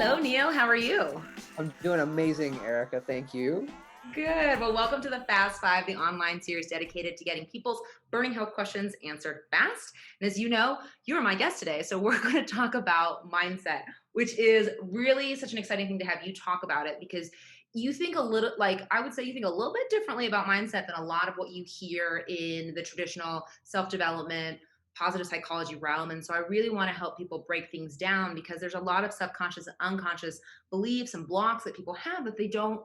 Hello, Neal. How are you? I'm doing amazing, Erica. Thank you. Good. Well, welcome to the Fast Five, the online series dedicated to getting people's burning health questions answered fast. And as you know, you are my guest today. So we're going to talk about mindset, which is really such an exciting thing to have you talk about it because you think a little, like I would say, you think a little bit differently about mindset than a lot of what you hear in the traditional self development, positive psychology realm. And so I really want to help people break things down because there's a lot of subconscious and unconscious beliefs and blocks that people have that they don't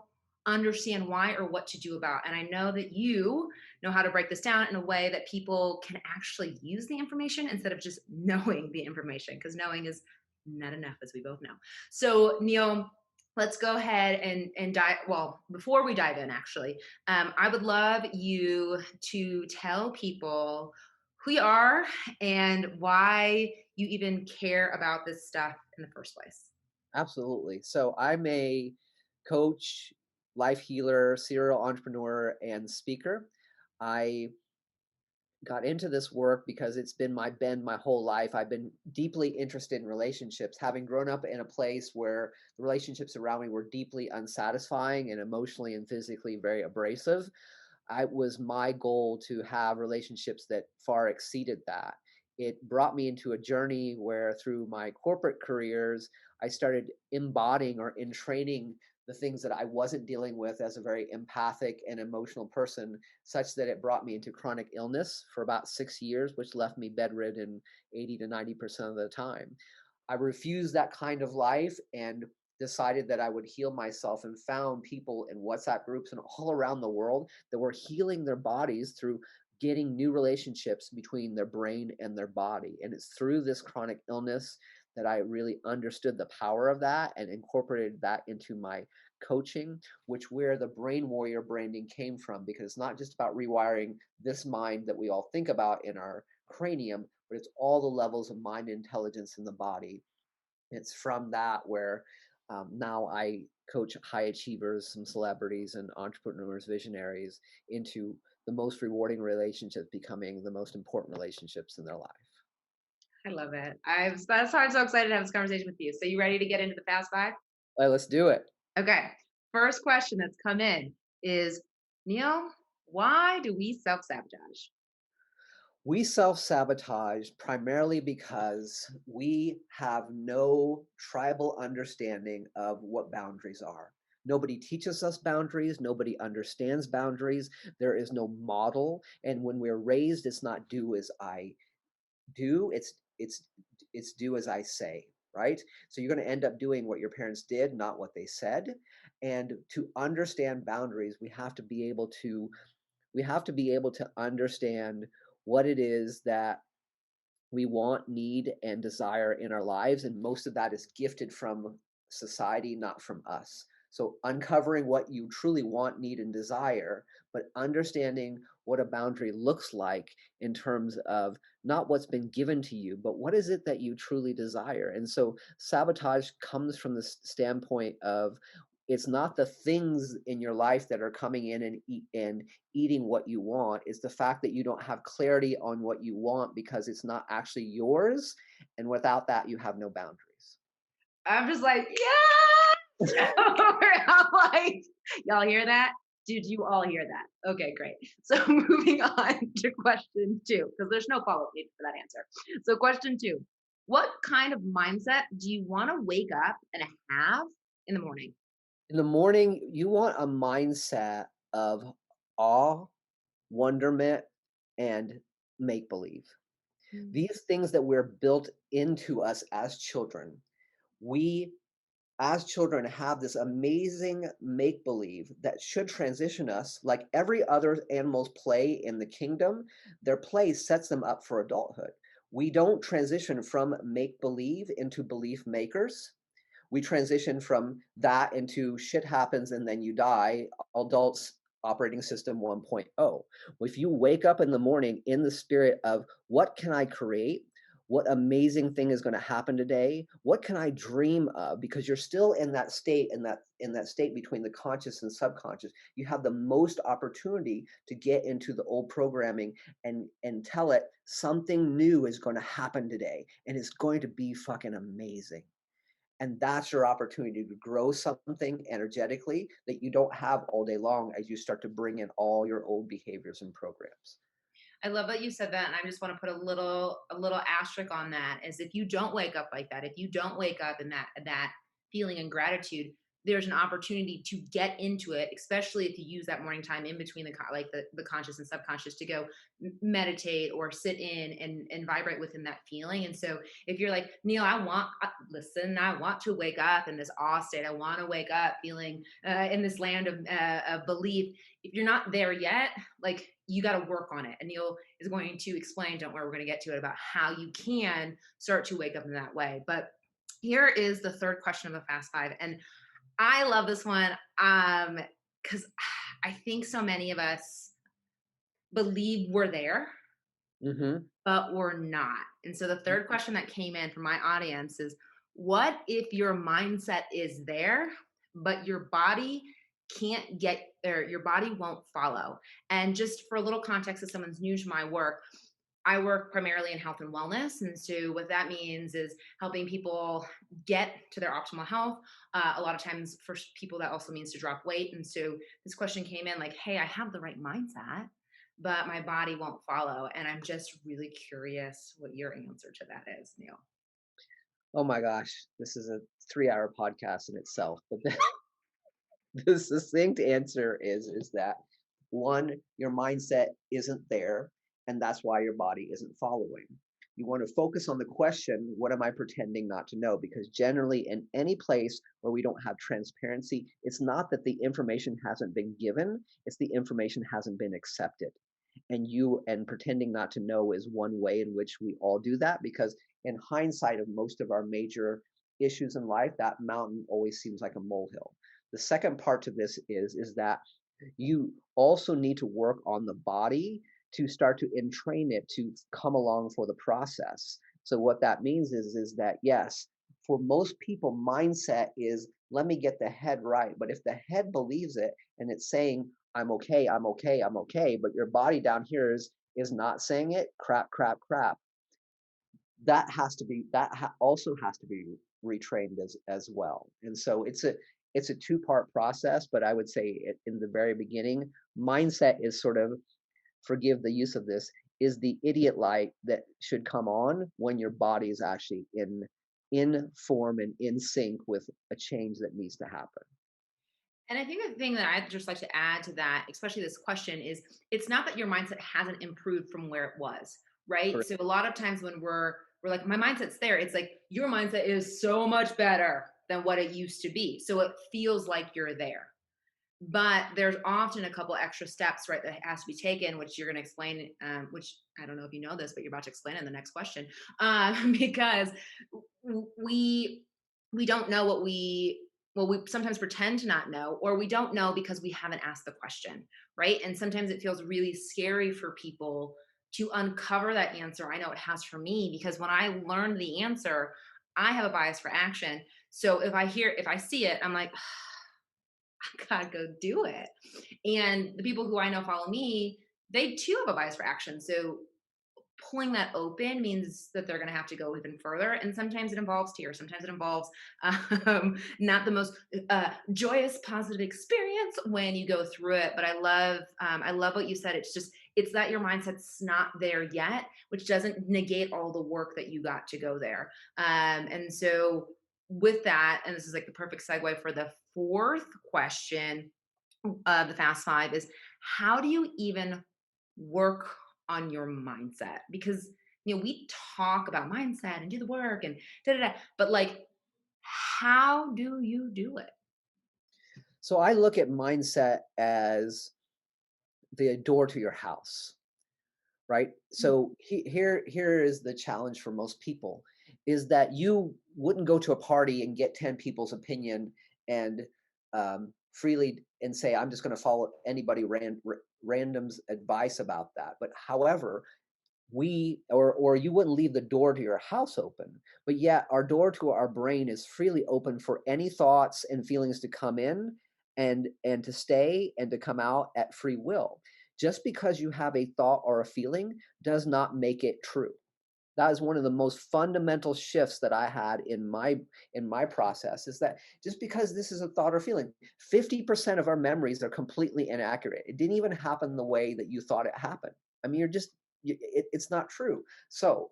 understand why or what to do about. And I know that you know how to break this down in a way that people can actually use the information instead of just knowing the information, because knowing is not enough, as we both know. So, Neal, let's go ahead and dive. Well, before we dive in, actually, I would love you to tell people who you are and why you even care about this stuff in the first place. Absolutely. So I'm a coach, life healer, serial entrepreneur, and speaker. I got into this work because it's been my bend my whole life. I've been deeply interested in relationships, having grown up in a place where the relationships around me were deeply unsatisfying and emotionally and physically very abrasive. It was my goal to have relationships that far exceeded that. It brought me into a journey where through my corporate careers, I started embodying or entraining the things that I wasn't dealing with as a very empathic and emotional person, such that it brought me into chronic illness for about 6 years, which left me bedridden 80 to 90% of the time. I refused that kind of life and decided that I would heal myself and found people in WhatsApp groups and all around the world that were healing their bodies through getting new relationships between their brain and their body. And it's through this chronic illness that I really understood the power of that and incorporated that into my coaching, which where the brain warrior branding came from, because it's not just about rewiring this mind that we all think about in our cranium, but it's all the levels of mind intelligence in the body. It's from that where now I coach high achievers, some celebrities and entrepreneurs, visionaries into the most rewarding relationships becoming the most important relationships in their life. I love it. That's why I'm so excited to have this conversation with you. So you ready to get into the fast five? All right, let's do it. Okay. First question that's come in is, Neil, why do we self-sabotage? We self sabotage primarily because we have no tribal understanding of what boundaries are. Nobody teaches us boundaries. Nobody understands boundaries. There is no model. And when we're raised, it's not do as I do, it's do as I say, right? So you're going to end up doing what your parents did, not what they said. And to understand boundaries, we have to be able to understand what it is that we want, need, and desire in our lives. And most of that is gifted from society, not from us. So, uncovering what you truly want, need, and desire, but understanding what a boundary looks like in terms of not what's been given to you, but what is it that you truly desire. And so, sabotage comes from the standpoint of it's not the things in your life that are coming in and eating what you want. Is the fact that you don't have clarity on what you want because it's not actually yours. And without that, you have no boundaries. I'm just like, yeah. I'm like, y'all hear that? Did you all hear that? Okay, great. So moving on to question two, because there's no follow-up need for that answer. So question two, what kind of mindset do you want to wake up and have in the morning? In the morning, you want a mindset of awe, wonderment, and make believe. Mm. These things that we're built into us as children, we as children have this amazing make believe that should transition us like every other animal's play in the kingdom. Their play sets them up for adulthood. We don't transition from make believe into belief makers. We transition from that into shit happens and then you die, adults operating system 1.0. If you wake up in the morning in the spirit of what can I create, what amazing thing is going to happen today, what can I dream of, because you're still in that state, in that state between the conscious and subconscious, you have the most opportunity to get into the old programming and tell it something new is going to happen today and it's going to be fucking amazing. And that's your opportunity to grow something energetically that you don't have all day long as you start to bring in all your old behaviors and programs. I love that you said that, and I just want to put a little asterisk on that. Is if you don't wake up like that, if you don't wake up in that feeling and gratitude, there's an opportunity to get into it, especially if you use that morning time in between the conscious and subconscious to go meditate or sit in and vibrate within that feeling. And so if you're like, Neil, listen, I want to wake up in this awe state. I want to wake up feeling in this land of belief. If you're not there yet, like, you got to work on it. And Neil is going to explain, don't worry, we're going to get to it, about how you can start to wake up in that way. But here is the third question of the Fast Five. And I love this one because I think so many of us believe we're there, Hmm. but we're not. And so the third question that came in from my audience is, what if your mindset is there, but your body can't get there, your body won't follow? And just for a little context, if someone's new to my work, I work primarily in health and wellness. And so, what that means is helping people get to their optimal health. A lot of times, for people, that also means to drop weight. And so, this question came in like, hey, I have the right mindset, but my body won't follow. And I'm just really curious what your answer to that is, Neil. Oh my gosh, this is a 3-hour podcast in itself. But the succinct answer is that one, your mindset isn't there, and that's why your body isn't following. You want to focus on the question, what am I pretending not to know? Because generally, in any place where we don't have transparency, it's not that the information hasn't been given, it's the information hasn't been accepted. And pretending not to know is one way in which we all do that, because in hindsight of most of our major issues in life, that mountain always seems like a molehill. The second part to this is that you also need to work on the body to start to entrain it to come along for the process. So what that means is that yes, for most people, mindset is let me get the head right. But if the head believes it and it's saying, I'm okay, I'm okay, I'm okay, but your body down here is not saying it, crap, crap, crap. Also has to be retrained as well. And so it's a two-part process, but I would say in the very beginning, mindset is sort of, forgive the use of this, is the idiot light that should come on when your body is actually in form and in sync with a change that needs to happen. And I think the thing that I'd just like to add to that, especially this question, is it's not that your mindset hasn't improved from where it was, right? Correct. So a lot of times when we're like, my mindset's there, it's like your mindset is so much better than what it used to be. So it feels like you're there. But there's often a couple extra steps, right, that has to be taken, which you're going to explain, which I don't know if you know this, but you're about to explain in the next question, because we we don't know what we sometimes pretend to not know, or we don't know because we haven't asked the question, right? And sometimes it feels really scary for people to uncover that answer. I know it has for me, because when I learned the answer, I have a bias for action. So if I see it, I'm like, I gotta go do it. And the people who I know follow me, they too have a bias for action. So pulling that open means that they're going to have to go even further. And sometimes it involves tears. Sometimes it involves not the most joyous, positive experience when you go through it. But I love what you said. It's that your mindset's not there yet, which doesn't negate all the work that you got to go there. And so with that, and this is like the perfect segue for the fourth question of the Fast Five, is how do you even work on your mindset? Because we talk about mindset and do the work and da da da, but like, how do you do it? So I look at mindset as the door to your house, right? So here is the challenge for most people, is that you wouldn't go to a party and get 10 people's opinion and freely and say, I'm just going to follow anybody random's advice about that. But however, or you wouldn't leave the door to your house open, but yet our door to our brain is freely open for any thoughts and feelings to come in and to stay and to come out at free will. Just because you have a thought or a feeling does not make it true. That is one of the most fundamental shifts that I had in my process, is that just because this is a thought or feeling, 50% of our memories are completely inaccurate. It didn't even happen the way that you thought it happened. I mean, it's not true. So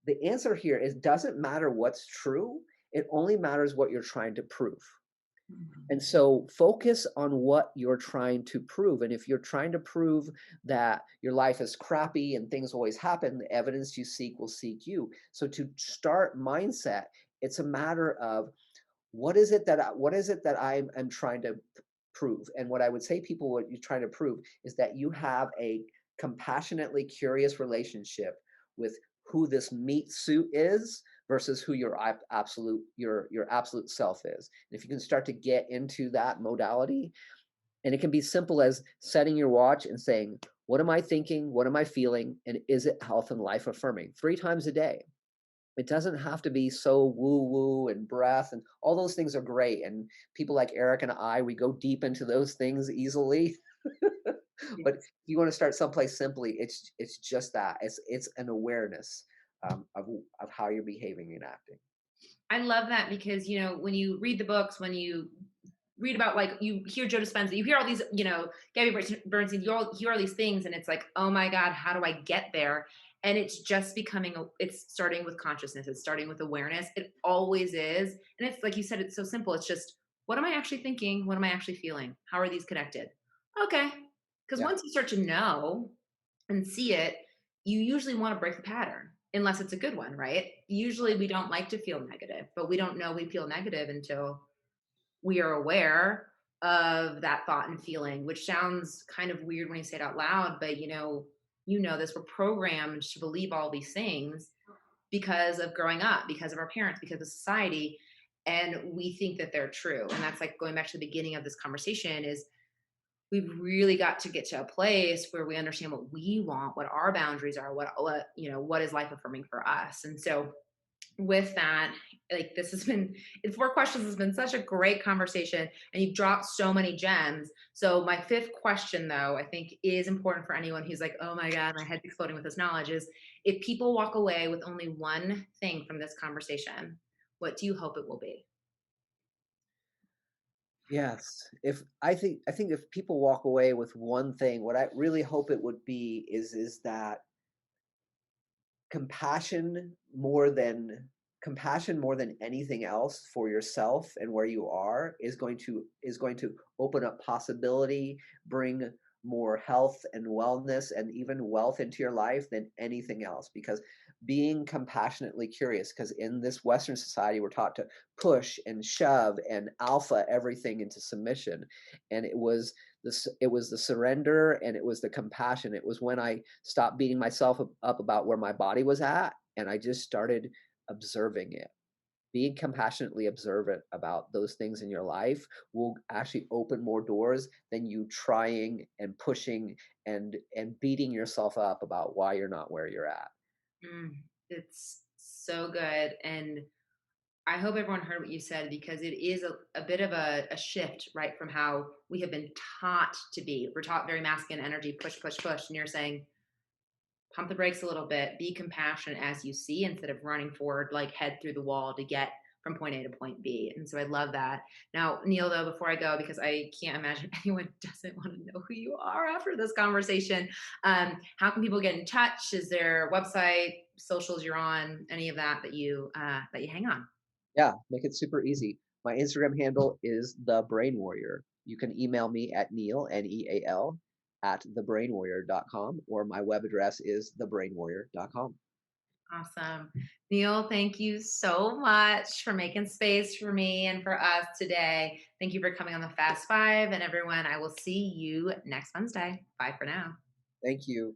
the answer here is, doesn't matter what's true. It only matters what you're trying to prove. Mhm. And so focus on what you're trying to prove. And if you're trying to prove that your life is crappy and things always happen, the evidence you seek will seek you. So to start mindset, it's a matter of, what is it that I'm trying to prove? And what I would say people, what you're trying to prove is that you have a compassionately curious relationship with who this meat suit is versus who your absolute self is. And if you can start to get into that modality, and it can be simple as setting your watch and saying, what am I thinking? What am I feeling? And is it health and life affirming? 3 times a day. It doesn't have to be so woo woo and breath, and all those things are great. And people like Eric and I, we go deep into those things easily. But if Yes. you want to start someplace simply, it's just that. It's an awareness of how you're behaving and acting. I love that because, when you read the books, when you read about, like, you hear Joe Dispenza, you hear all these, Gabby Bernstein, you all hear all these things, and it's like, oh my God, how do I get there? And it's just it's starting with consciousness, it's starting with awareness. It always is. And it's like you said, it's so simple. It's just, what am I actually thinking? What am I actually feeling? How are these connected? Okay. Because Yeah. once you start to know and see it, you usually want to break the pattern, unless it's a good one, right? Usually we don't like to feel negative, but we don't know we feel negative until we are aware of that thought and feeling, which sounds kind of weird when you say it out loud, but this, we're programmed to believe all these things because of growing up, because of our parents, because of society, and we think that they're true. And that's like going back to the beginning of this conversation, is we've really got to get to a place where we understand what we want, what our boundaries are, what is life affirming for us. And so with that, like, this has been, in 4 questions, has been such a great conversation, and you've dropped so many gems. So my fifth question, though, I think is important for anyone who's like, oh my God, my head's exploding with this knowledge, is, if people walk away with only one thing from this conversation, what do you hope it will be? Yes. I think if people walk away with one thing, what I really hope it would be is that compassion more than compassion more than anything else for yourself and where you are is going to open up possibility, bring more health and wellness and even wealth into your life than anything else. Because being compassionately curious, because in this Western society we're taught to push and shove and alpha everything into submission, and it was the surrender and it was the compassion. It was when I stopped beating myself up about where my body was at, and I just started observing it. Being compassionately observant about those things in your life will actually open more doors than you trying and pushing and beating yourself up about why you're not where you're at. It's so good. And I hope everyone heard what you said, because it is a bit of a shift, right, from how we have been taught to be. We're taught very masculine energy, push, push, push. And you're saying, pump the brakes a little bit, be compassionate as you see, instead of running forward, like head through the wall to get from point A to point B. And so I love that. Now, Neil, though, before I go, because I can't imagine anyone doesn't want to know who you are after this conversation, how can people get in touch? Is there a website, socials you're on, any of that you hang on? Yeah, make it super easy. My Instagram handle is the Brain Warrior. You can email me at Neal, Neal, at thebrainwarrior.com, or my web address is thebrainwarrior.com. Awesome. Neil, thank you so much for making space for me and for us today. Thank you for coming on the Fast Five. And everyone, I will see you next Wednesday. Bye for now. Thank you.